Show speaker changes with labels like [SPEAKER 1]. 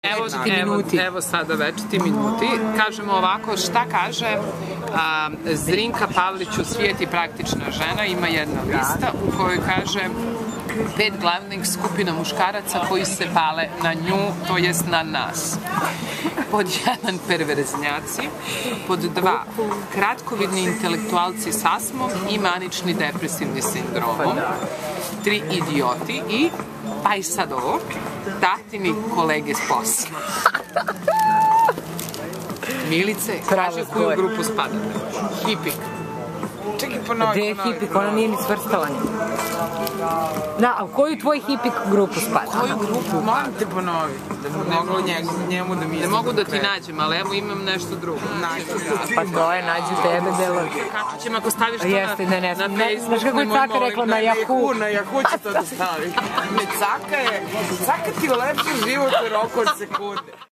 [SPEAKER 1] Evo sada večiti minuti. Kažemo ovako, šta kaže Zrinka Pavlić u Svijet i praktična žena. Ima jedna lista u kojoj kaže 5 glavnih skupina muškaraca koji se pale na nju, to jest na nas. Pod 1 perverznjaci, pod 2 kratkovidni intelektualci s astmom i manični depresivni sindromom, 3 idioti i, pa i sad ovo, tatini kolege s posla. Milice, kaže koju grupu spadate? Hipik.
[SPEAKER 2] Čekaj, ponovi.
[SPEAKER 3] Gde je hipik? Ona nije ni svrstala nju. Da, a u koju tvoj hipik grupu spada?
[SPEAKER 2] Koju grupu? Moram te ponovi. Da bi moglo njemu da mi
[SPEAKER 1] Ne mogu da ti nađem, ali evo imam nešto drugo.
[SPEAKER 3] Pa to je, nađu tebe delovi.
[SPEAKER 1] Kako ćemo ako staviš to na Facebook?
[SPEAKER 3] Znaš kako je Caka rekla na Yahoo?
[SPEAKER 2] Na Yahoo će to da stavi. Caka ti ulepši život u roku od sekunde.